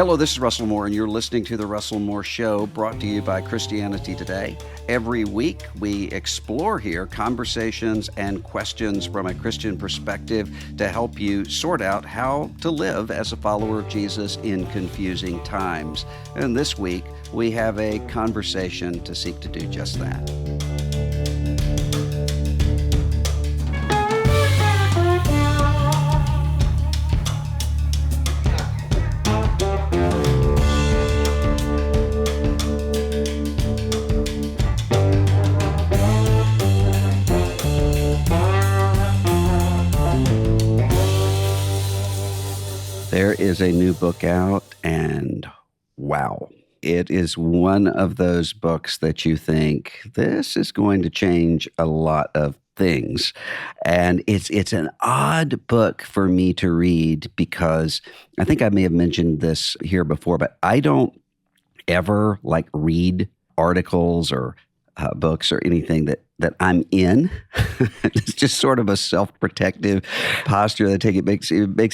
Hello, this is Russell Moore, and you're listening to The Russell Moore Show, brought to you by Christianity Today. Every week, we explore here conversations and questions from a Christian perspective to help you sort out how to live as a follower of Jesus in confusing times. And this week, we have a conversation to seek to do just that. There is a new book out, and wow, it is one of those books that you think, this is going to change a lot of things. And it's an odd book for me to read because I think I may have mentioned this here before, but I don't ever read articles or books or anything that I'm in. It's just sort of a self-protective posture that I take. It makes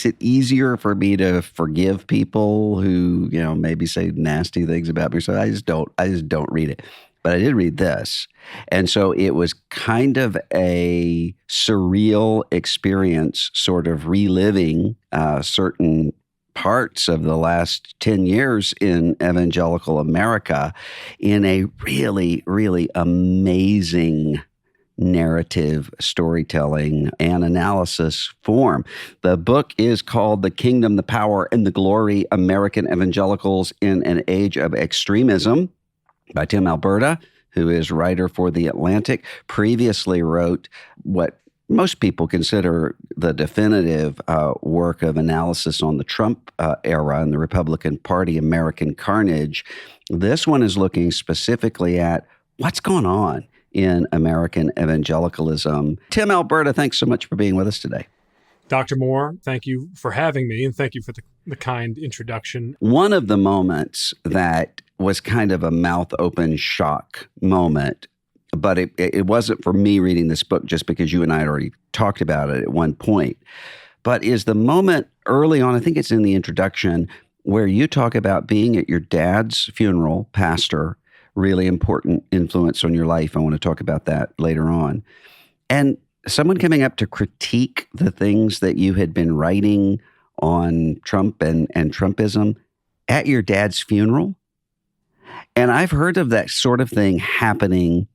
it easier for me to forgive people who, maybe say nasty things about me. So I just don't read it. But I did read this. And so it was kind of a surreal experience, sort of reliving certain parts of the last 10 years in Evangelical America in a really, really amazing narrative storytelling and analysis form. The book is called The Kingdom, the Power, and the Glory: American Evangelicals in an Age of Extremism by Tim Alberta, who is writer for The Atlantic, previously wrote what most people consider the definitive work of analysis on the Trump era and the Republican Party, American Carnage. This one is looking specifically at what's going on in American evangelicalism. Tim Alberta, thanks so much for being with us today. Dr. Moore, thank you for having me, and thank you for the kind introduction. One of the moments that was kind of a mouth-open shock moment, but it wasn't for me reading this book just because you and I had already talked about it at one point, but is the moment early on, I think it's in the introduction, where you talk about being at your dad's funeral, pastor, really important influence on your life. I want to talk about that later on. And someone coming up to critique the things that you had been writing on Trump and Trumpism at your dad's funeral. And I've heard of that sort of thing happening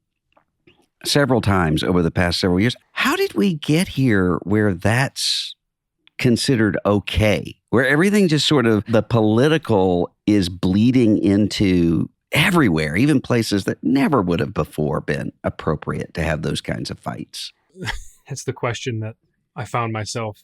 several times over the past several years. How did we get here where that's considered okay? Where everything just sort of, the political is bleeding into everywhere, even places that never would have before been appropriate to have those kinds of fights? That's the question that I found myself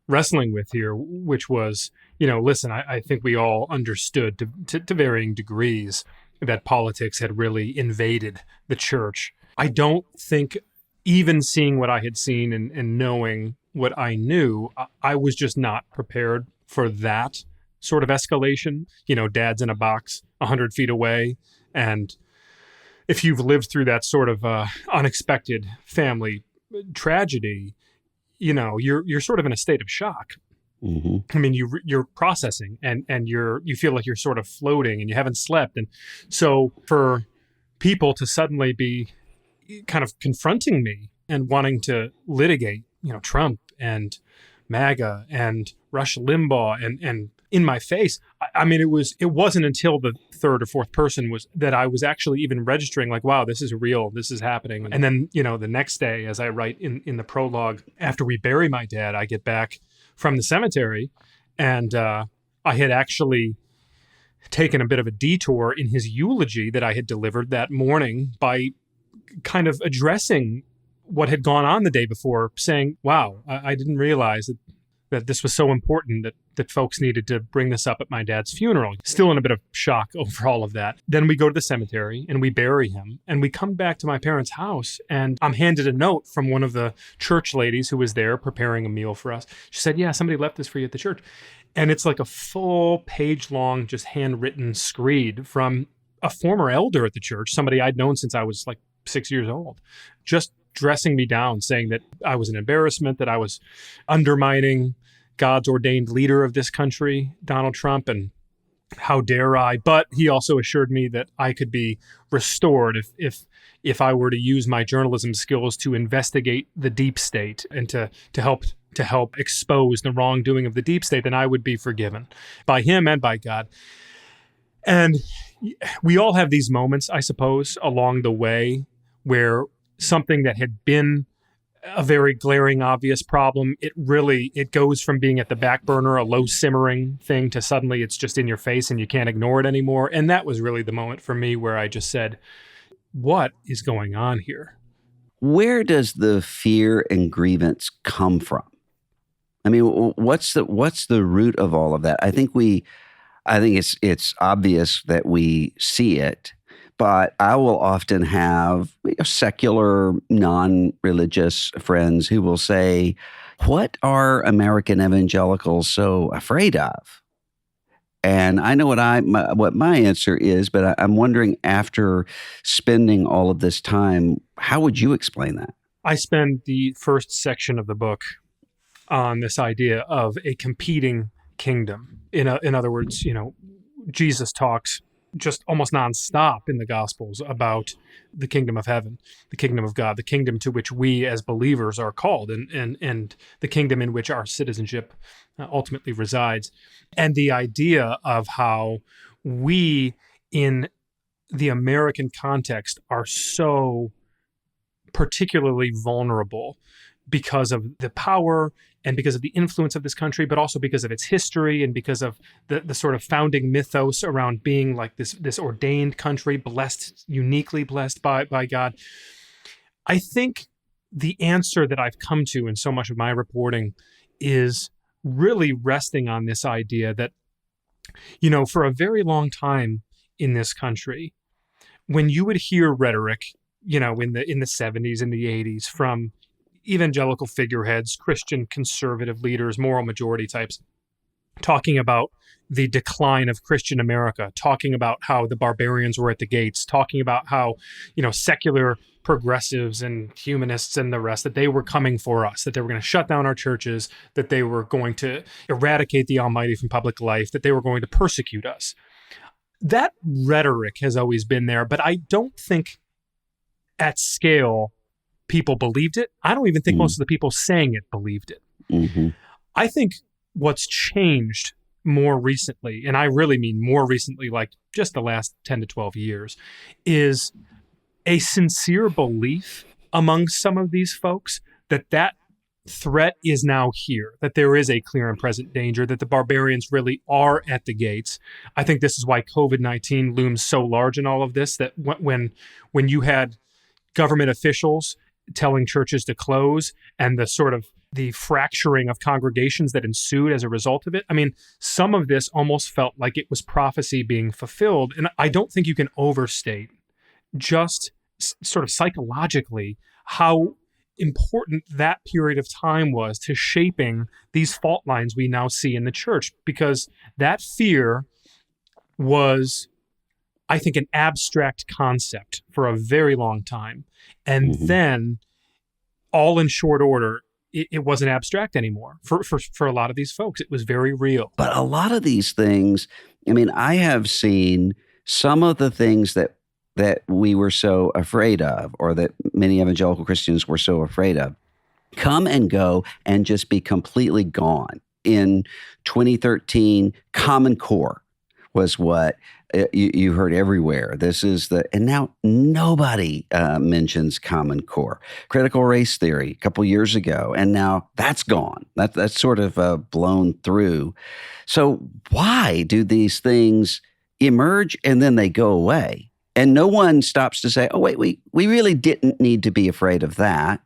wrestling with here, which was, listen, I think we all understood to varying degrees that politics had really invaded the church. I don't think, even seeing what I had seen and knowing what I knew, I was just not prepared for that sort of escalation. Dad's in a box 100 feet away. And if you've lived through that sort of unexpected family tragedy, you're sort of in a state of shock. Mm-hmm. I mean, you're processing and you feel like you're sort of floating and you haven't slept. And so for people to suddenly be kind of confronting me and wanting to litigate, Trump and MAGA and Rush Limbaugh and in my face. I mean, it wasn't until the third or fourth person was that I was actually even registering wow, this is real, this is happening. And then, the next day, as I write in the prologue, after we bury my dad, I get back from the cemetery and I had actually taken a bit of a detour in his eulogy that I had delivered that morning by kind of addressing what had gone on the day before, saying, wow, I didn't realize that this was so important that folks needed to bring this up at my dad's funeral. Still in a bit of shock over all of that. Then we go to the cemetery and we bury him and we come back to my parents' house and I'm handed a note from one of the church ladies who was there preparing a meal for us. She said, yeah, somebody left this for you at the church. And it's like a full page long, just handwritten screed from a former elder at the church, somebody I'd known since I was 6 years old, just dressing me down, saying that I was an embarrassment, that I was undermining God's ordained leader of this country, Donald Trump, and how dare I? But he also assured me that I could be restored if I were to use my journalism skills to investigate the deep state and to help expose the wrongdoing of the deep state, then I would be forgiven by him and by God. And we all have these moments, I suppose, along the way where something that had been a very glaring, obvious problem, it goes from being at the back burner, a low simmering thing, to suddenly it's just in your face and you can't ignore it anymore. And that was really the moment for me where I just said, what is going on here? Where does the fear and grievance come from? I mean, what's the root of all of that? I think it's obvious that we see it, but I will often have secular, non-religious friends who will say, "What are American evangelicals so afraid of?" And I know what my answer is, but I'm wondering, after spending all of this time, how would you explain that? I spend the first section of the book on this idea of a competing kingdom. In other words, Jesus talks just almost nonstop in the Gospels about the kingdom of heaven, the kingdom of God, the kingdom to which we as believers are called, and the kingdom in which our citizenship ultimately resides. And the idea of how we, in the American context, are so particularly vulnerable because of the power and because of the influence of this country, but also because of its history and because of the sort of founding mythos around being like this ordained country, blessed, uniquely blessed by God. I think the answer that I've come to in so much of my reporting is really resting on this idea that, for a very long time in this country, when you would hear rhetoric, in the 70s and the 80s from evangelical figureheads, Christian conservative leaders, moral majority types, talking about the decline of Christian America, talking about how the barbarians were at the gates, talking about how, secular progressives and humanists and the rest, that they were coming for us, that they were going to shut down our churches, that they were going to eradicate the Almighty from public life, that they were going to persecute us. That rhetoric has always been there, but I don't think at scale people believed it. I don't even think most of the people saying it believed it. Mm-hmm. I think what's changed more recently, and I really mean more recently, like just the last 10 to 12 years, is a sincere belief among some of these folks that threat is now here, that there is a clear and present danger, that the barbarians really are at the gates. I think this is why COVID-19 looms so large in all of this, that when you had government officials telling churches to close and the sort of the fracturing of congregations that ensued as a result of it. I mean, some of this almost felt like it was prophecy being fulfilled. And I don't think you can overstate just sort of psychologically how important that period of time was to shaping these fault lines we now see in the church, because that fear was, I think, an abstract concept for a very long time. And then, all in short order, it wasn't abstract anymore. For a lot of these folks, it was very real. But a lot of these things, I mean, I have seen some of the things that we were so afraid of, or that many evangelical Christians were so afraid of, come and go and just be completely gone. In 2013, Common Core was what you heard everywhere. And now nobody mentions Common Core. Critical race theory a couple years ago, and now that's gone. That's sort of blown through. So why do these things emerge and then they go away? And no one stops to say, oh, wait, we really didn't need to be afraid of that.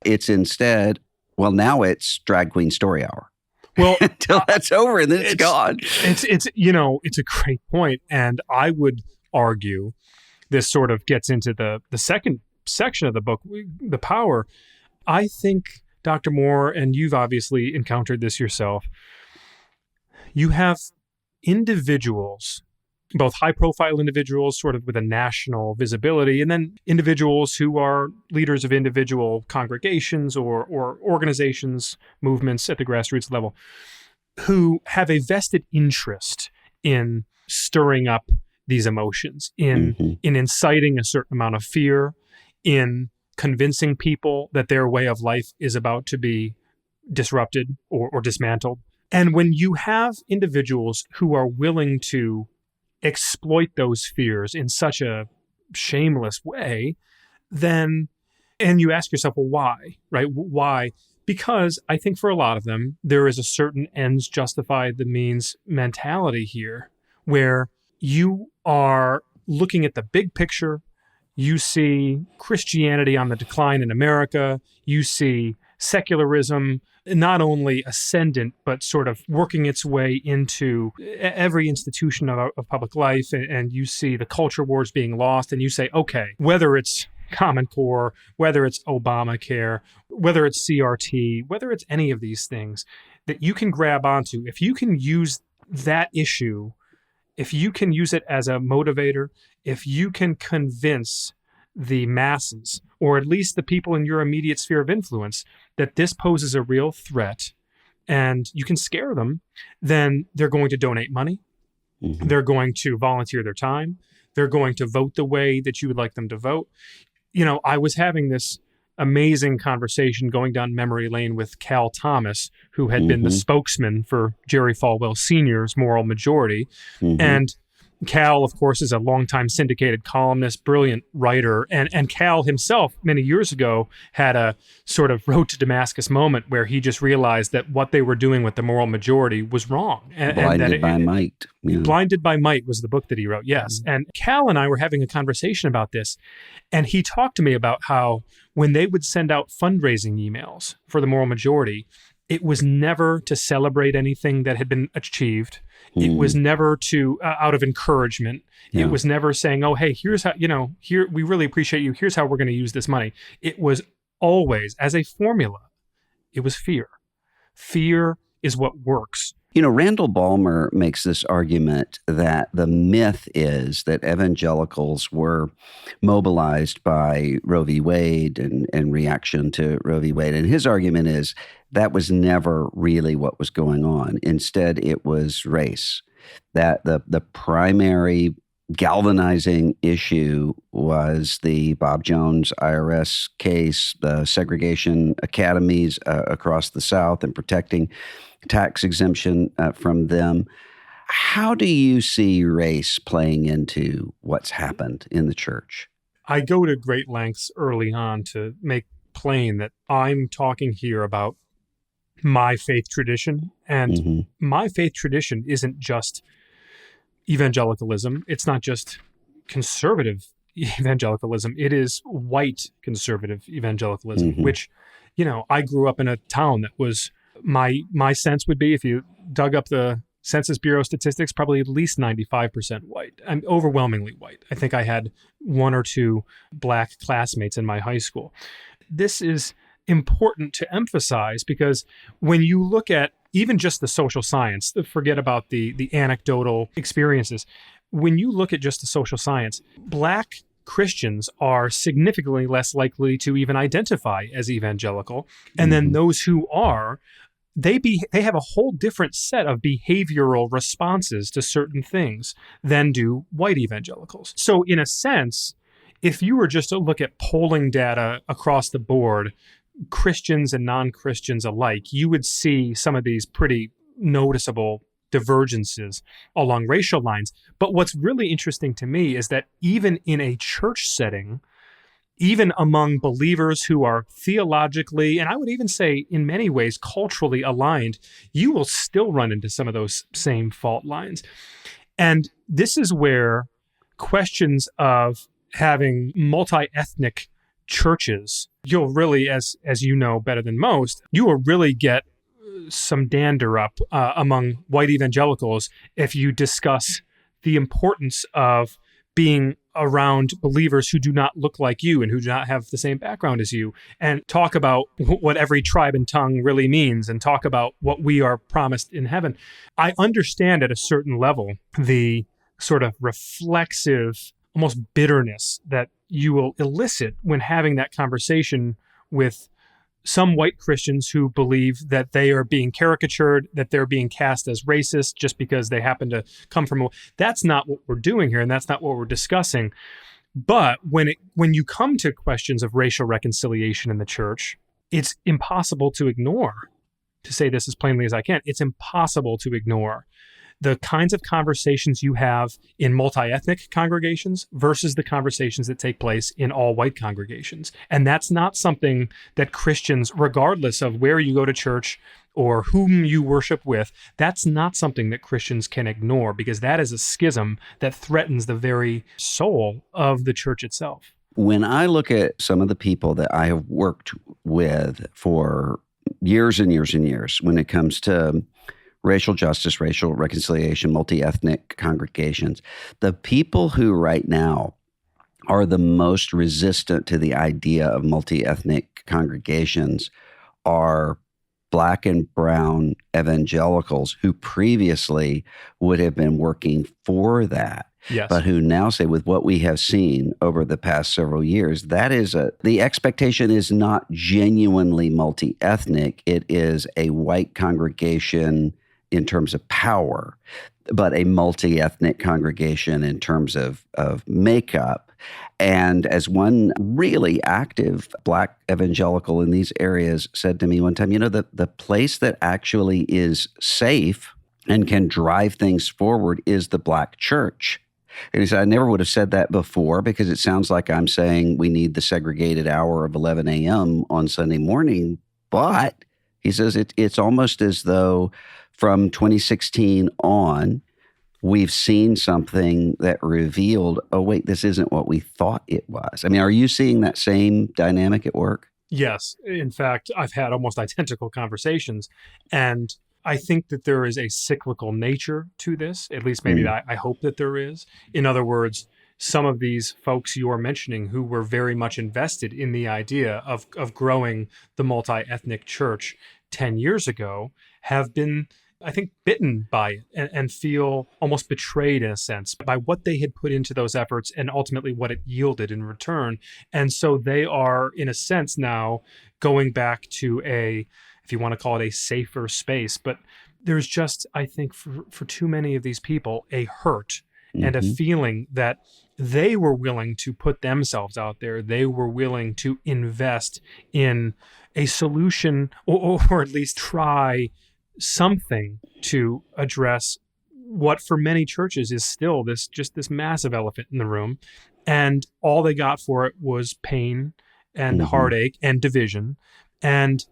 It's instead, well, now it's Drag Queen Story Hour. Well, until that's over and then it's gone. It's a great point. And I would argue this sort of gets into the second section of the book, the power. I think, Dr. Moore, and you've obviously encountered this yourself, you have individuals, both high-profile individuals sort of with a national visibility, and then individuals who are leaders of individual congregations or organizations, movements at the grassroots level, who have a vested interest in stirring up these emotions, in Mm-hmm. inciting a certain amount of fear, in convincing people that their way of life is about to be disrupted or dismantled. And when you have individuals who are willing to exploit those fears in such a shameless way, then, and you ask yourself, well, why, right? Why? Because I think for a lot of them, there is a certain ends justify the means mentality here, where you are looking at the big picture. You see Christianity on the decline in America. You see secularism not only ascendant, but sort of working its way into every institution of public life. And you see the culture wars being lost. And you say, okay, whether it's Common Core, whether it's Obamacare, whether it's CRT, whether it's any of these things that you can grab onto, if you can use that issue, if you can use it as a motivator, if you can convince the masses, or at least the people in your immediate sphere of influence, that this poses a real threat and you can scare them, then they're going to donate money. Mm-hmm. They're going to volunteer their time. They're going to vote the way that you would like them to vote. You know, I was having this amazing conversation going down memory lane with Cal Thomas, who had been the spokesman for Jerry Falwell Sr.'s Moral Majority. Mm-hmm. And Cal, of course, is a longtime syndicated columnist, brilliant writer. And Cal himself, many years ago, had a sort of road to Damascus moment where he just realized that what they were doing with the moral majority was wrong. Blinded by Might. Yeah. Blinded by Might was the book that he wrote, yes. And Cal and I were having a conversation about this. And he talked to me about how when they would send out fundraising emails for the moral majority, it was never to celebrate anything that had been achieved. It was never to out of encouragement. Yeah. It was never saying, "Oh, hey, here's how, here we really appreciate you. Here's how we're going to use this money." It was always, as a formula, it was fear. Fear is what works. You know, Randall Ballmer makes this argument that the myth is that evangelicals were mobilized by Roe v. Wade and reaction to Roe v. Wade. And his argument is that was never really what was going on. Instead, it was race. That the primary galvanizing issue was the Bob Jones IRS case, the segregation academies across the South, and protecting tax exemption from them. How do you see race playing into what's happened in the church? I go to great lengths early on to make plain that I'm talking here about my faith tradition. And my faith tradition isn't just evangelicalism. It's not just conservative evangelicalism. It is white conservative evangelicalism, which, I grew up in a town that was, my sense would be, if you dug up the Census Bureau statistics, probably at least 95% white. I'm overwhelmingly white. I think I had one or two black classmates in my high school. This is important to emphasize because when you look at even just the social science, forget about the anecdotal experiences. When you look at just the social science, black Christians are significantly less likely to even identify as evangelical. And then those who are, they have a whole different set of behavioral responses to certain things than do white evangelicals. So in a sense, if you were just to look at polling data across the board, Christians and non-Christians alike, you would see some of these pretty noticeable divergences along racial lines. But what's really interesting to me is that even in a church setting, even among believers who are theologically, and I would even say in many ways culturally aligned, you will still run into some of those same fault lines. And this is where questions of having multi-ethnic churches, you'll really, as you know better than most, you will really get some dander up among white evangelicals if you discuss the importance of being around believers who do not look like you and who do not have the same background as you, and talk about what every tribe and tongue really means and talk about what we are promised in heaven. I understand at a certain level the sort of reflexive, almost bitterness that you will elicit when having that conversation with some white Christians who believe that they are being caricatured, that they're being cast as racist just because they happen to come from that's not what we're doing here, and that's not what we're discussing. But when you come to questions of racial reconciliation in the church, it's impossible to ignore, to say this as plainly as I can, it's impossible to ignore the kinds of conversations you have in multi-ethnic congregations versus the conversations that take place in all white congregations. And that's not something that Christians, regardless of where you go to church or whom you worship with, that's not something that Christians can ignore, because that is a schism that threatens the very soul of the church itself. When I look at some of the people that I have worked with for years and years and years, when it comes to racial justice, racial reconciliation, multi-ethnic congregations, the people who right now are the most resistant to the idea of multi-ethnic congregations are Black and brown evangelicals who previously would have been working for that. Yes. But who now say, with what we have seen over the past several years, that is the expectation is not genuinely multi-ethnic. It is a white congregation in terms of power, but a multi-ethnic congregation in terms of makeup. And as one really active Black evangelical in these areas said to me one time, the place that actually is safe and can drive things forward is the Black church. And he said, I never would have said that before, because it sounds like I'm saying we need the segregated hour of 11 a.m. on Sunday morning. But he says it's almost as though from 2016 on, we've seen something that revealed, oh, wait, this isn't what we thought it was. I mean, are you seeing that same dynamic at work? Yes. In fact, I've had almost identical conversations. And I think that there is a cyclical nature to this. At least maybe I hope that there is. In other words, some of these folks you are mentioning who were very much invested in the idea of growing the multi-ethnic church 10 years ago have been, I think, bitten by it and feel almost betrayed in a sense by what they had put into those efforts and ultimately what it yielded in return. And so they are, in a sense now, going back to if you want to call it a safer space. But there's just, I think, for too many of these people, a hurt and a feeling that they were willing to put themselves out there. They were willing to invest in a solution or at least try something to address what for many churches is still this massive elephant in the room. And all they got for it was pain and heartache and division. And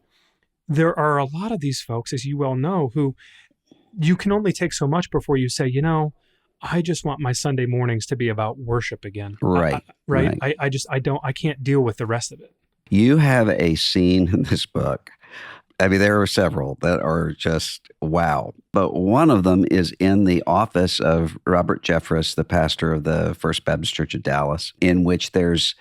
there are a lot of these folks, as you well know, who you can only take so much before you say, I just want my Sunday mornings to be about worship again. Right. Right. I can't deal with the rest of it. You have a scene in this book. I mean, there are several that are just wow. But one of them is in the office of Robert Jeffress, the pastor of the First Baptist Church of Dallas, in which there's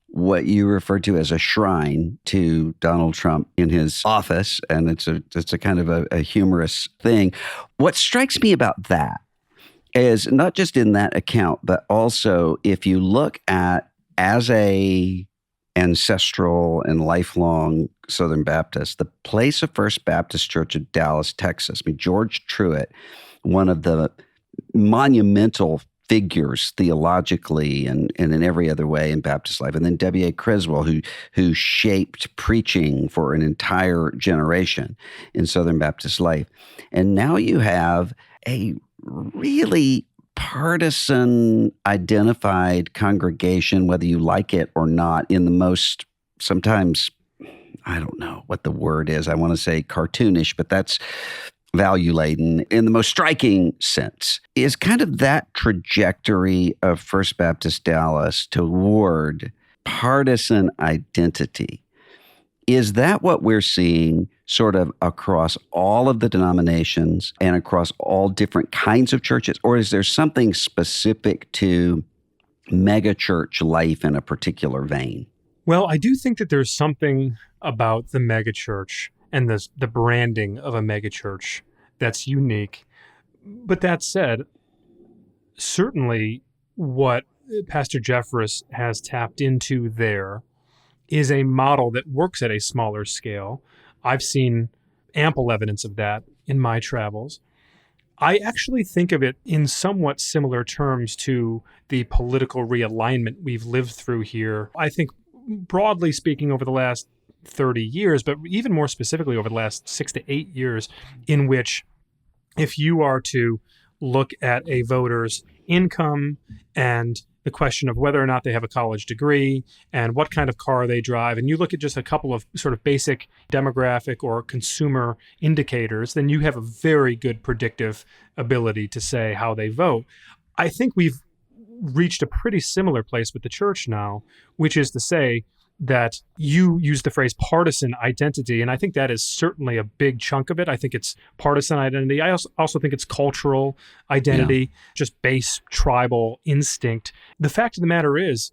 what you refer to as a shrine to Donald Trump in his office. And it's a kind of a humorous thing. What strikes me about that is not just in that account, but also if you look at, as a ancestral and lifelong Southern Baptist, the place of First Baptist Church of Dallas, Texas. I mean, George Truett, one of the monumental figures theologically and in every other way in Baptist life. And then W.A. Criswell, who shaped preaching for an entire generation in Southern Baptist life. And now you have a really partisan identified congregation, whether you like it or not, in the most, sometimes, I don't know what the word is. I want to say cartoonish, but that's value laden in the most striking sense, is kind of that trajectory of First Baptist Dallas toward partisan identity. Is that what we're seeing sort of across all of the denominations and across all different kinds of churches? Or is there something specific to megachurch life in a particular vein? Well, I do think that there's something about the megachurch and the branding of a megachurch that's unique. But that said, certainly what Pastor Jeffress has tapped into there is a model that works at a smaller scale. I've seen ample evidence of that in my travels. I actually think of it in somewhat similar terms to the political realignment we've lived through here. I think, broadly speaking, over the last 30 years, but even more specifically over the last 6 to 8 years, in which if you are to look at a voter's income and the question of whether or not they have a college degree and what kind of car they drive, and you look at just a couple of sort of basic demographic or consumer indicators, then you have a very good predictive ability to say how they vote. I think we've reached a pretty similar place with the church now, which is to say that you use the phrase partisan identity, and I think that is certainly a big chunk of it. I think it's partisan identity. I also think it's cultural identity, just base tribal instinct. The fact of the matter is,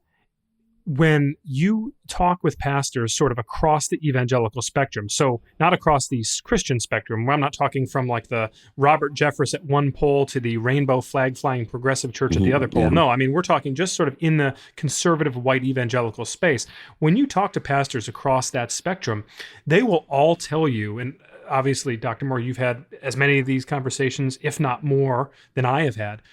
when you talk with pastors sort of across the evangelical spectrum, so not across the Christian spectrum, where I'm not talking from like the Robert Jeffress at one pole to the rainbow flag flying progressive church at the other pole. No, I mean, we're talking just sort of in the conservative white evangelical space. When you talk to pastors across that spectrum, they will all tell you, and obviously, Dr. Moore, you've had as many of these conversations, if not more, than I have had.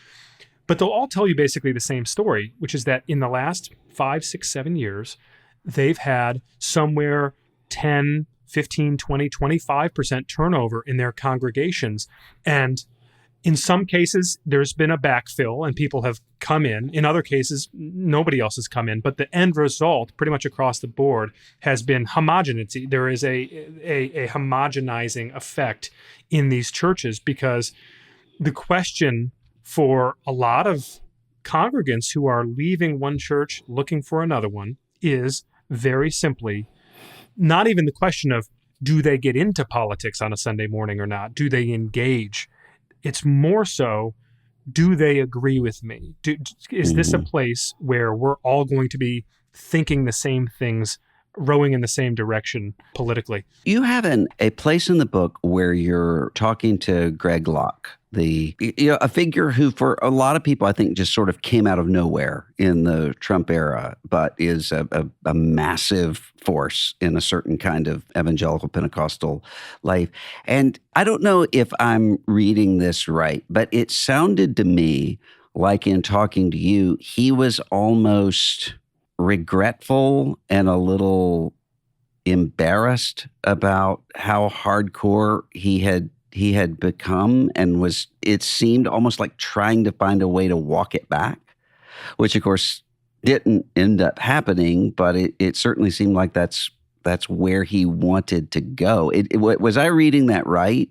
But they'll all tell you basically the same story, which is that in the last 5, 6, 7 years, they've had somewhere 10, 15, 20, 25% turnover in their congregations. And in some cases, there's been a backfill and people have come in. In other cases, nobody else has come in. But the end result, pretty much across the board, has been homogeneity. There is a homogenizing effect in these churches, because the question for a lot of congregants who are leaving one church looking for another one is very simply not even the question of, do they get into politics on a Sunday morning or not? Do they engage? It's more so, do they agree with me? Is this a place where we're all going to be thinking the same things, rowing in the same direction politically? You have a place in the book where you're talking to Greg Locke, a figure who for a lot of people I think just sort of came out of nowhere in the Trump era, but is a massive force in a certain kind of evangelical Pentecostal life. And I don't know if I'm reading this right, but it sounded to me like in talking to you, he was almost regretful and a little embarrassed about how hardcore he had become, and it seemed almost like trying to find a way to walk it back, which of course didn't end up happening, but it certainly seemed like that's where he wanted to go. Was I reading that right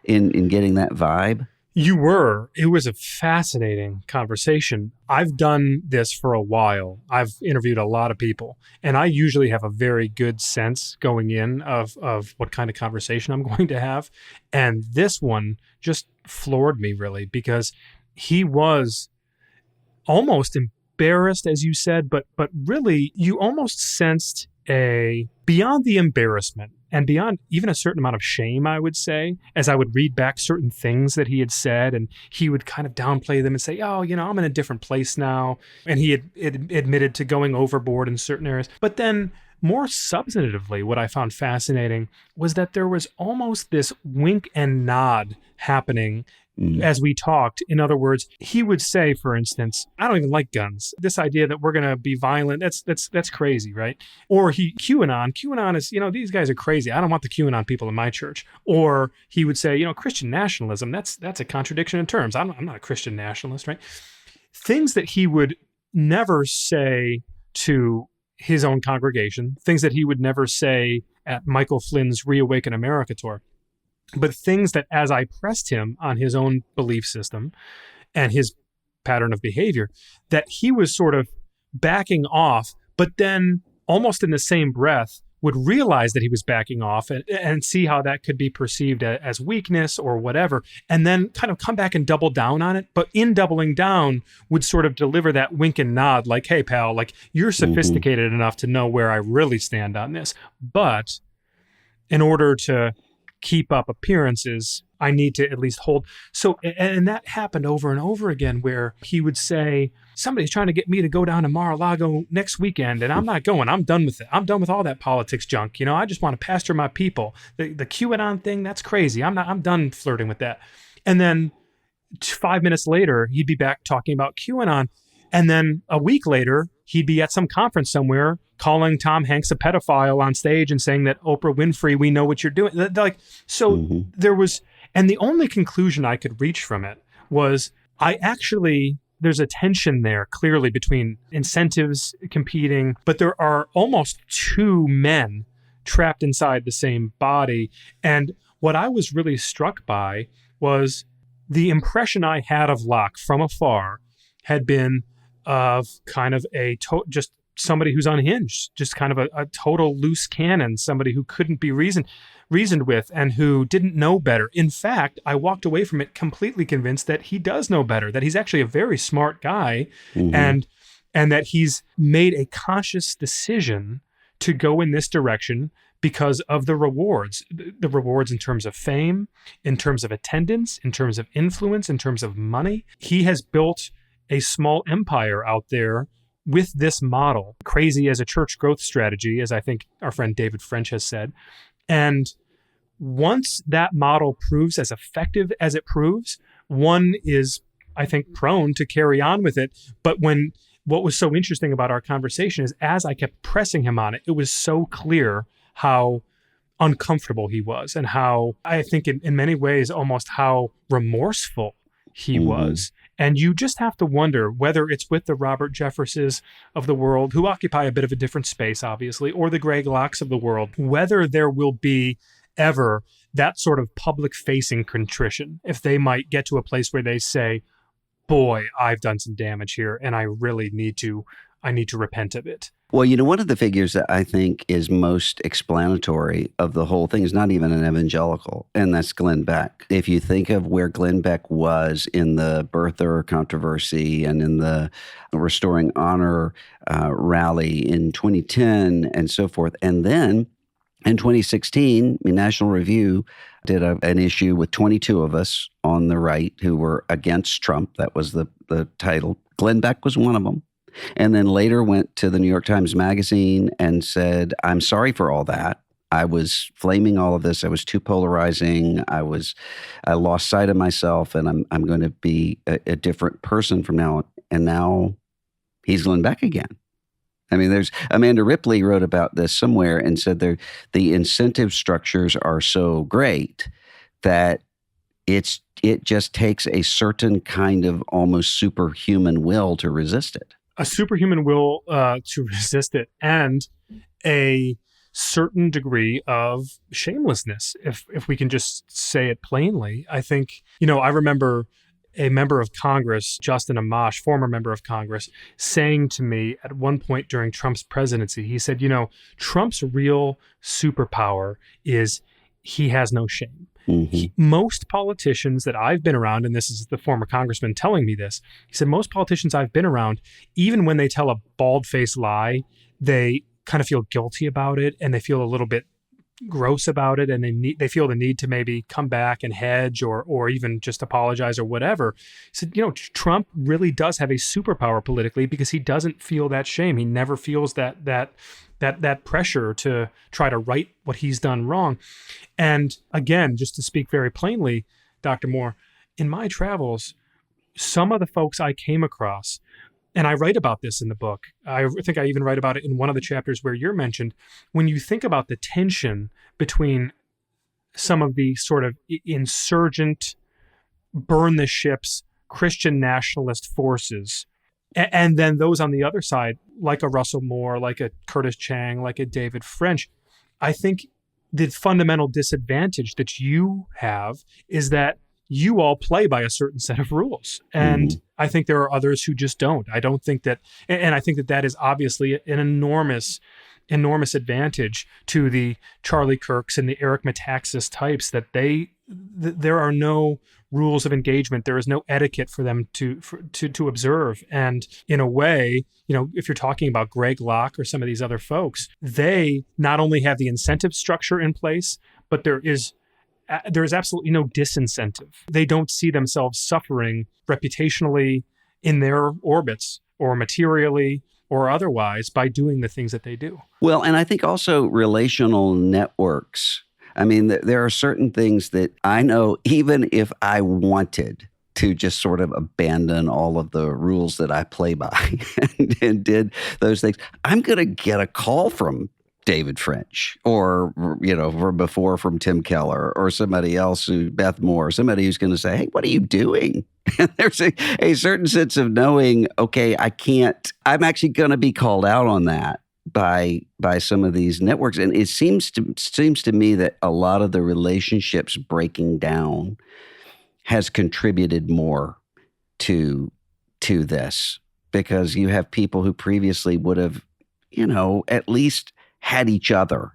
in getting that vibe? You were. It was a fascinating conversation. I've done this for a while. I've interviewed a lot of people, and I usually have a very good sense going in of what kind of conversation I'm going to have. And this one just floored me, really, because he was almost embarrassed, as you said, but really you almost sensed beyond the embarrassment and beyond even a certain amount of shame, I would say, as I would read back certain things that he had said, and he would kind of downplay them and say, oh, I'm in a different place now. And he had admitted to going overboard in certain areas. But then more substantively, what I found fascinating was that there was almost this wink and nod happening as we talked. In other words, he would say, for instance, I don't even like guns. This idea that we're going to be violent, that's crazy, right? Or QAnon is, these guys are crazy. I don't want the QAnon people in my church. Or he would say, Christian nationalism, that's a contradiction in terms. I'm not a Christian nationalist, right? Things that he would never say to his own congregation, things that he would never say at Michael Flynn's Reawaken America tour. But things that, as I pressed him on his own belief system and his pattern of behavior, that he was sort of backing off, but then almost in the same breath would realize that he was backing off and see how that could be perceived as weakness or whatever, and then kind of come back and double down on it. But in doubling down, would sort of deliver that wink and nod like, hey, pal, like you're sophisticated enough to know where I really stand on this. But in order to keep up appearances, I need to at least hold. So, and that happened over and over again, where he would say, somebody's trying to get me to go down to Mar-a-Lago next weekend, and I'm not going. I'm done with it. I'm done with all that politics junk. I just want to pastor my people. The QAnon thing, that's crazy. I'm done flirting with that. And then 5 minutes later, he'd be back talking about QAnon. And then a week later, he'd be at some conference somewhere calling Tom Hanks a pedophile on stage and saying that Oprah Winfrey, we know what you're doing. So there was, and the only conclusion I could reach from it was there's a tension there clearly between incentives competing, but there are almost two men trapped inside the same body. And what I was really struck by was the impression I had of Locke from afar had been of kind of just somebody who's unhinged, just kind of a total loose cannon, somebody who couldn't be reasoned with and who didn't know better. In fact, I walked away from it completely convinced that he does know better, that he's actually a very smart guy, and that he's made a conscious decision to go in this direction because of the rewards in terms of fame, in terms of attendance, in terms of influence, in terms of money. He has built a small empire out there with this model, crazy as a church growth strategy, as I think our friend David French has said. And once that model proves as effective as it proves, one is, I think, prone to carry on with it. But what was so interesting about our conversation is as I kept pressing him on it, it was so clear how uncomfortable he was and how, I think in many ways, almost how remorseful he was. And you just have to wonder whether it's with the Robert Jefferses of the world, who occupy a bit of a different space, obviously, or the Greg Locks of the world, whether there will be ever that sort of public-facing contrition, if they might get to a place where they say, boy, I've done some damage here, and I really need to repent of it. Well, one of the figures that I think is most explanatory of the whole thing is not even an evangelical, and that's Glenn Beck. If you think of where Glenn Beck was in the birther controversy and in the Restoring Honor rally in 2010 and so forth, and then in 2016, National Review did an issue with 22 of us on the right who were against Trump. That was the title. Glenn Beck was one of them. And then later went to the New York Times Magazine and said, I'm sorry for all that. I was flaming all of this. I was too polarizing. I lost sight of myself, and I'm going to be a different person from now on. And now he's Glenn Beck again. I mean, there's Amanda Ripley wrote about this somewhere and said the incentive structures are so great that it just takes a certain kind of almost superhuman will to resist it. A superhuman will to resist it, and a certain degree of shamelessness, if we can just say it plainly. I think, I remember a member of Congress, Justin Amash, former member of Congress, saying to me at one point during Trump's presidency, he said, Trump's real superpower is he has no shame. Most politicians that I've been around, and this is the former congressman telling me this, he said, most politicians I've been around, even when they tell a bald-faced lie, they kind of feel guilty about it, and they feel a little bit gross about it, and they feel the need to maybe come back and hedge or even just apologize or whatever. He said, Trump really does have a superpower politically because he doesn't feel that shame. He never feels that pressure to try to right what he's done wrong. And again, just to speak very plainly, Dr. Moore, in my travels, some of the folks I came across, and I write about this in the book, I think I even write about it in one of the chapters where you're mentioned, when you think about the tension between some of the sort of insurgent, burn the ships, Christian nationalist forces, and then those on the other side, like a Russell Moore, like a Curtis Chang, like a David French, I think the fundamental disadvantage that you have is that you all play by a certain set of rules. And I think there are others who just don't. I don't think that, and I think that is obviously an enormous advantage to the Charlie Kirks and the Eric Metaxas types, that there are no rules of engagement. There is no etiquette for them to observe. And in a way, if you're talking about Greg Locke or some of these other folks, they not only have the incentive structure in place, but there is there is absolutely no disincentive. They don't see themselves suffering reputationally in their orbits or materially or otherwise by doing the things that they do. Well, and I think also relational networks. I mean, there are certain things that I know, even if I wanted to just sort of abandon all of the rules that I play by and did those things, I'm going to get a call from David French or, from before from Tim Keller or somebody else, Beth Moore, somebody who's going to say, hey, what are you doing? And there's a certain sense of knowing, okay, I'm actually going to be called out on that by some of these networks. And it seems to me that a lot of the relationships breaking down has contributed more to this, because you have people who previously would have, at least had each other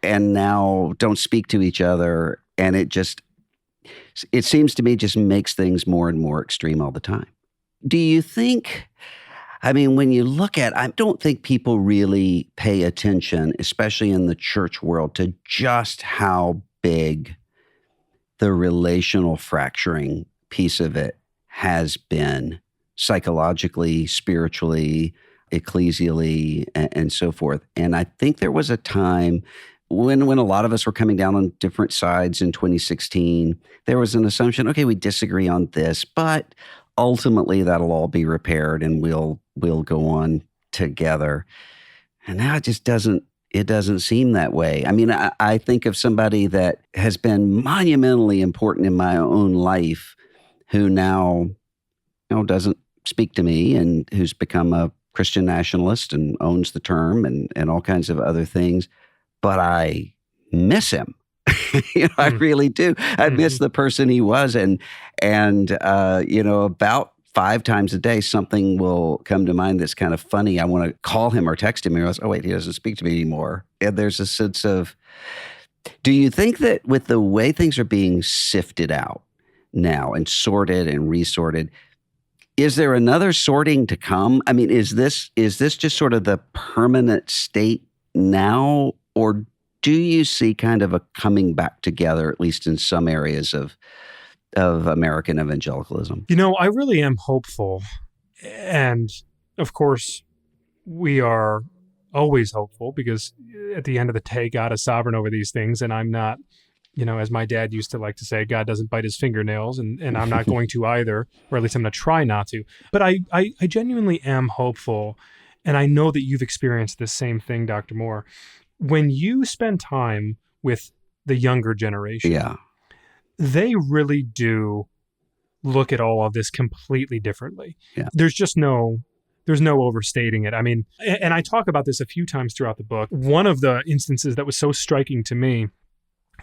and now don't speak to each other. And it seems to me just makes things more and more extreme all the time. Do you think, when you look at, I don't think people really pay attention, especially in the church world, to just how big the relational fracturing piece of it has been psychologically, spiritually, ecclesially, and so forth. And I think there was a time when a lot of us were coming down on different sides in 2016, there was an assumption, okay, we disagree on this, but ultimately that'll all be repaired and we'll go on together. And now it doesn't seem that way. I think of somebody that has been monumentally important in my own life who now, doesn't speak to me and who's become a Christian nationalist and owns the term and all kinds of other things. But I miss him. I really do. I miss the person he was. And about 5 times a day, something will come to mind that's kind of funny. I want to call him or text him and realize, oh, wait, he doesn't speak to me anymore. And there's a sense of, do you think that with the way things are being sifted out now and sorted and resorted, is there another sorting to come? Is this just sort of the permanent state now, or do you see kind of a coming back together, at least in some areas of American evangelicalism? I really am hopeful. And of course, we are always hopeful because at the end of the day, God is sovereign over these things. And I'm not, as my dad used to like to say, God doesn't bite his fingernails, and I'm not going to either, or at least I'm going to try not to. But I genuinely am hopeful. And I know that you've experienced this same thing, Dr. Moore. When you spend time with the younger generation, yeah, they really do look at all of this completely differently. Yeah. There's no overstating it. And I talk about this a few times throughout the book. One of the instances that was so striking to me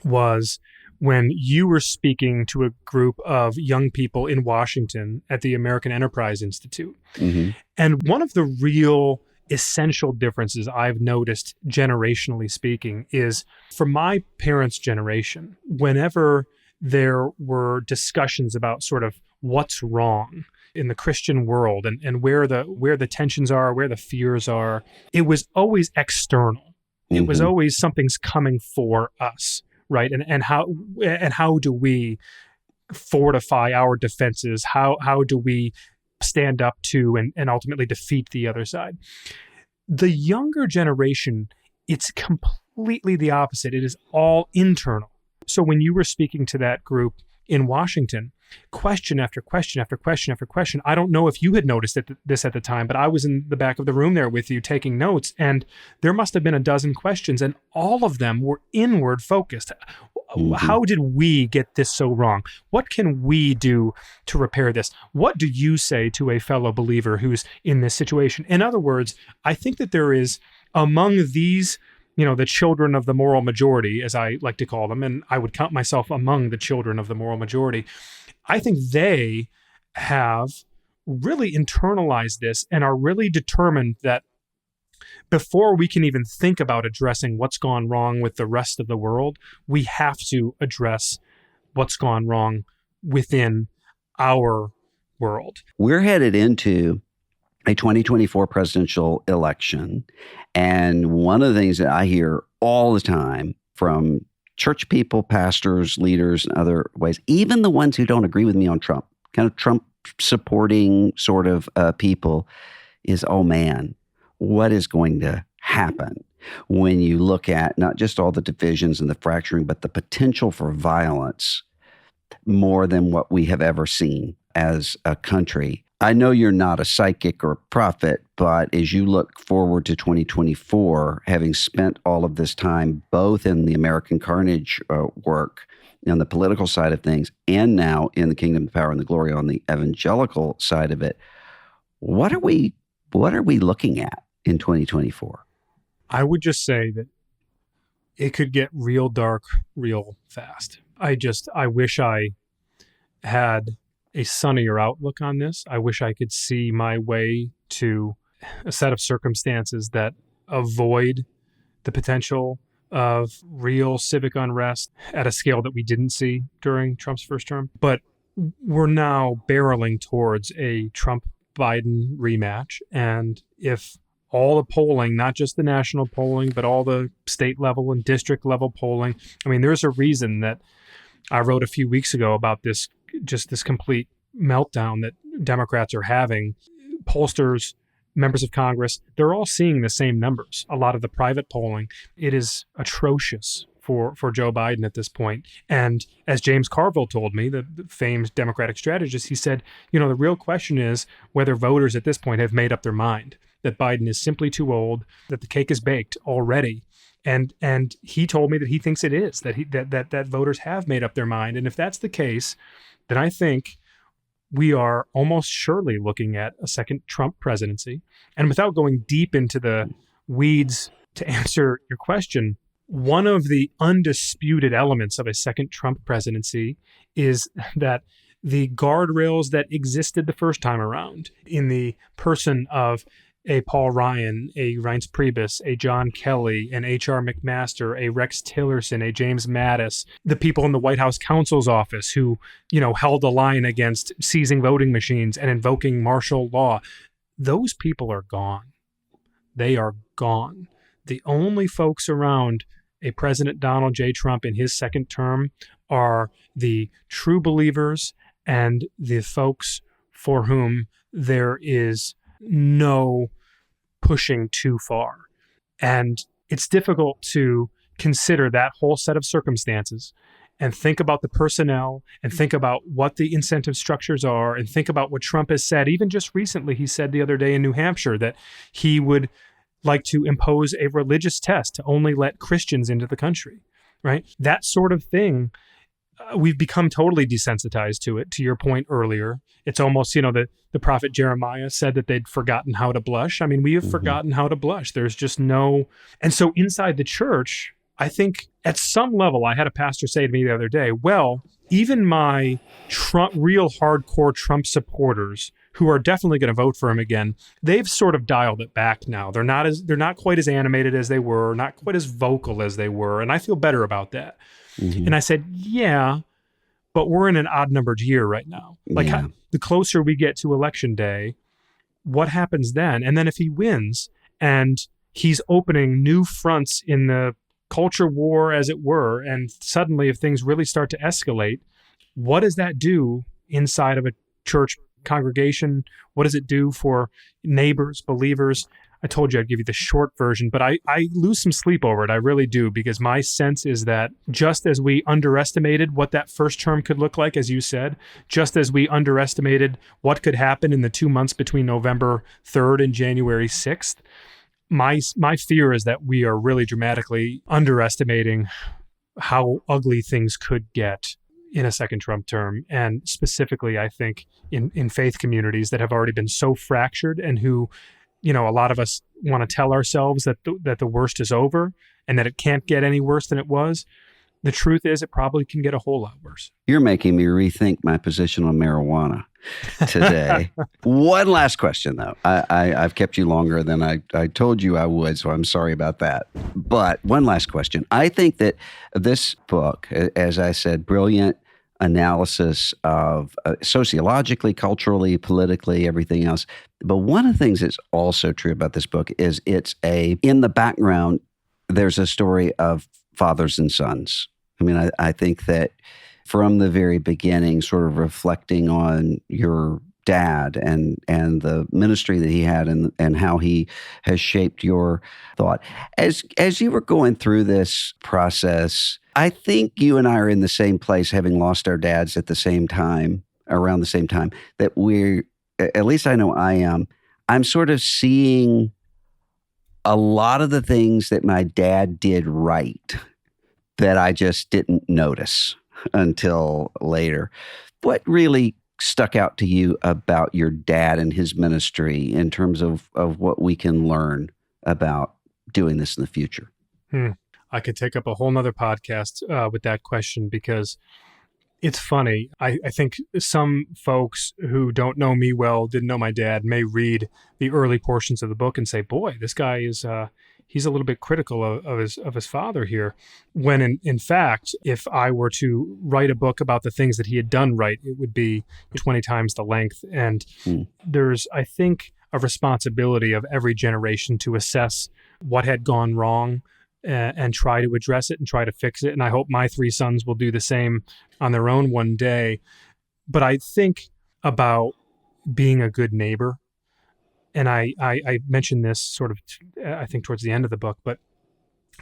was when you were speaking to a group of young people in Washington at the American Enterprise Institute. Mm-hmm. And one of the real essential differences I've noticed, generationally speaking, is for my parents' generation, whenever there were discussions about sort of what's wrong in the Christian world and where the tensions are, where the fears are, it was always external. It was always something's coming for us, right? And how do we fortify our defenses? How do we stand up to and ultimately defeat the other side? The younger generation, it's completely the opposite. It is all internal. So when you were speaking to that group in Washington, question after question after question after question, I don't know if you had noticed this at the time, but I was in the back of the room there with you taking notes, and there must have been a dozen questions, and all of them were inward focused. How did we get this so wrong? What can we do to repair this? What do you say to a fellow believer who's in this situation? In other words, I think that there is among these, the children of the moral majority, as I like to call them, and I would count myself among the children of the moral majority, I think they have really internalized this and are really determined that before we can even think about addressing what's gone wrong with the rest of the world, we have to address what's gone wrong within our world. We're headed into a 2024 presidential election. And one of the things that I hear all the time from church people, pastors, leaders, and other ways, even the ones who don't agree with me on Trump, kind of Trump supporting sort of people, is, oh man, what is going to happen when you look at not just all the divisions and the fracturing, but the potential for violence more than what we have ever seen as a country. I know you're not a psychic or a prophet, but as you look forward to 2024, having spent all of this time both in the American Carnage work on the political side of things and now in the Kingdom, the Power, and the Glory on the evangelical side of it, what are we looking at in 2024? I would just say that it could get real dark real fast. I wish I had a sunnier outlook on this. I wish I could see my way to a set of circumstances that avoid the potential of real civic unrest at a scale that we didn't see during Trump's first term. But we're now barreling towards a Trump-Biden rematch. And if all the polling, not just the national polling, but all the state level and district level polling, I mean, there's a reason that I wrote a few weeks ago about this complete meltdown that Democrats are having. Pollsters, members of Congress, they're all seeing the same numbers. A lot of the private polling, it is atrocious for Joe Biden at this point. And as James Carville told me, the famed Democratic strategist, he said, the real question is whether voters at this point have made up their mind that Biden is simply too old, that the cake is baked already. And he told me that he thinks it is, that voters have made up their mind. And if that's the case, then I think we are almost surely looking at a second Trump presidency. And without going deep into the weeds to answer your question, one of the undisputed elements of a second Trump presidency is that the guardrails that existed the first time around in the person of a Paul Ryan, a Reince Priebus, a John Kelly, an H.R. McMaster, a Rex Tillerson, a James Mattis, the people in the White House counsel's office who, held the line against seizing voting machines and invoking martial law. Those people are gone. They are gone. The only folks around a President Donald J. Trump in his second term are the true believers and the folks for whom there is no pushing too far. And it's difficult to consider that whole set of circumstances and think about the personnel and think about what the incentive structures are and think about what Trump has said. Even just recently, he said the other day in New Hampshire that he would like to impose a religious test to only let Christians into the country, right? That sort of thing. We've become totally desensitized to it. To your point earlier, it's almost, the prophet Jeremiah said that they'd forgotten how to blush. I mean, we have forgotten how to blush. There's just no. And so inside the church, I think at some level, I had a pastor say to me the other day, well, even my real hardcore Trump supporters who are definitely going to vote for him again, they've sort of dialed it back now. They're not quite as animated as they were, not quite as vocal as they were. And I feel better about that. And I said, yeah, but we're in an odd numbered year right now. The closer we get to election day, what happens then? And then if he wins and he's opening new fronts in the culture war, as it were, and suddenly if things really start to escalate, what does that do inside of a church congregation? What does it do for neighbors, believers? I told you I'd give you the short version, but I lose some sleep over it. I really do, because my sense is that just as we underestimated what that first term could look like, as you said, just as we underestimated what could happen in the 2 months between November 3rd and January 6th, my fear is that we are really dramatically underestimating how ugly things could get in a second Trump term. And specifically, I think in faith communities that have already been so fractured and who, a lot of us want to tell ourselves that the worst is over and that it can't get any worse than it was. The truth is it probably can get a whole lot worse. You're making me rethink my position on marijuana today. One last question, though. I've kept you longer than I told you I would, so I'm sorry about that. But one last question. I think that this book, as I said, brilliant analysis of sociologically, culturally, politically, everything else. But one of the things that's also true about this book is in the background, there's a story of fathers and sons I mean, I think that from the very beginning, sort of reflecting on your dad and the ministry that he had and how he has shaped your thought. As you were going through this process, I think you and I are in the same place, having lost our dads at the same time, around the same time, that at least I know I am, I'm sort of seeing a lot of the things that my dad did right that I just didn't notice until later. What really stuck out to you about your dad and his ministry in terms of what we can learn about doing this in the future? I could take up a whole nother podcast with that question, because it's funny. I think some folks who don't know me well, didn't know my dad, may read the early portions of the book and say, boy, this guy is, he's a little bit critical of his father here. When in fact, if I were to write a book about the things that he had done right, it would be 20 times the length. And there's, I think, a responsibility of every generation to assess what had gone wrong and try to address it and try to fix it. And I hope my 3 sons will do the same on their own one day. But I think about being a good neighbor. And I mentioned this sort of, I think, towards the end of the book, but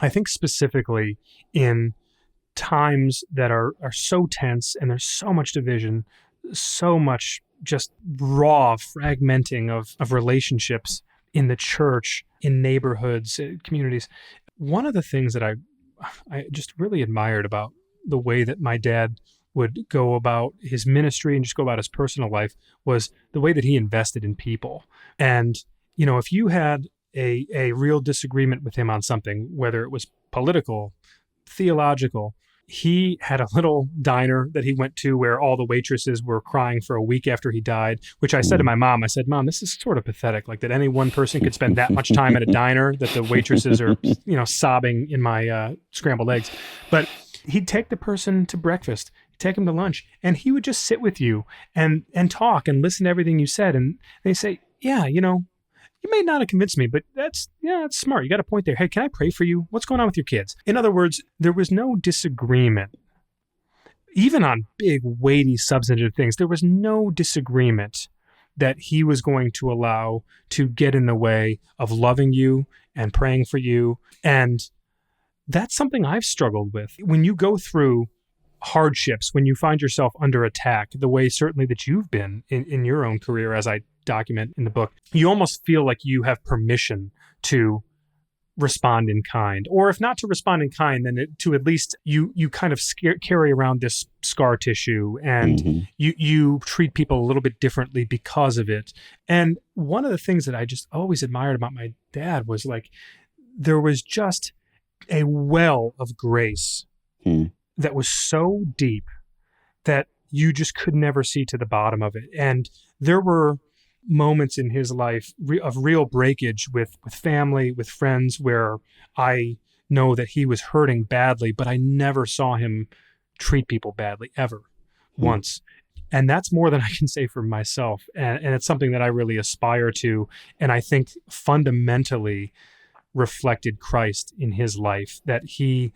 I think specifically in times that are so tense and there's so much division, so much just raw fragmenting of relationships in the church, in neighborhoods, communities. One of the things that I just really admired about the way that my dad would go about his ministry and just go about his personal life was the way that he invested in people. And, you know, if you had a real disagreement with him on something, whether it was political, theological, he had a little diner that he went to where all the waitresses were crying for a week after he died, which I said to my mom, I said, Mom, this is sort of pathetic. Like that any one person could spend that much time at a diner that the waitresses are, you know, sobbing in my scrambled eggs. But he'd take the person to breakfast, take him to lunch, and he would just sit with you and talk and listen to everything you said. And they say, yeah, you know, you may not have convinced me, but that's smart. You got a point there. Hey, can I pray for you? What's going on with your kids? In other words, there was no disagreement. Even on big, weighty, substantive things, there was no disagreement that he was going to allow to get in the way of loving you and praying for you. And that's something I've struggled with. When you go through hardships, when you find yourself under attack, the way certainly that you've been in your own career, as I document in the book, you almost feel like you have permission to respond in kind, or if not to respond in kind, then to at least you kind of carry around this scar tissue, and you treat people a little bit differently because of it. And one of the things that I just always admired about my dad was like, there was just a well of grace that was so deep that you just could never see to the bottom of it. And there were moments in his life of real breakage with family, with friends, where I know that he was hurting badly, but I never saw him treat people badly, ever, once. And that's more than I can say for myself. And it's something that I really aspire to. And I think fundamentally reflected Christ in his life, that he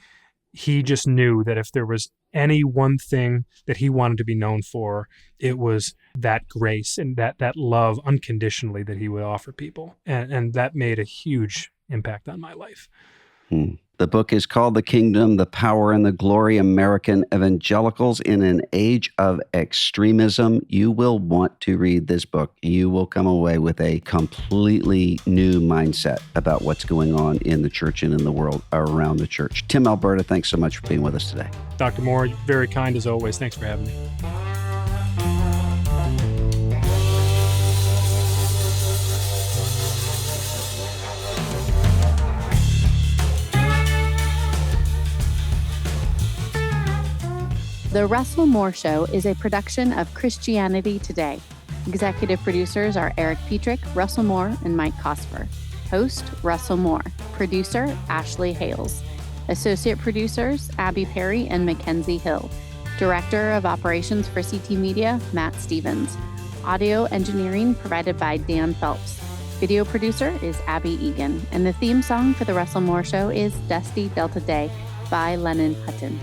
just knew that if there was any one thing that he wanted to be known for, it was that grace and that love unconditionally that he would offer people. And that made a huge impact on my life. The book is called The Kingdom, the Power, and the Glory: American Evangelicals in an Age of Extremism. You will want to read this book. You will come away with a completely new mindset about what's going on in the church and in the world around the church. Tim Alberta, thanks so much for being with us today. Dr. Moore, very kind as always. Thanks for having me. The Russell Moore Show is a production of Christianity Today. Executive producers are Eric Petrick, Russell Moore, and Mike Cosper. Host, Russell Moore. Producer, Ashley Hales. Associate producers, Abby Perry and Mackenzie Hill. Director of Operations for CT Media, Matt Stevens. Audio engineering provided by Dan Phelps. Video producer is Abby Egan. And the theme song for The Russell Moore Show is Dusty Delta Day by Lennon Hutton.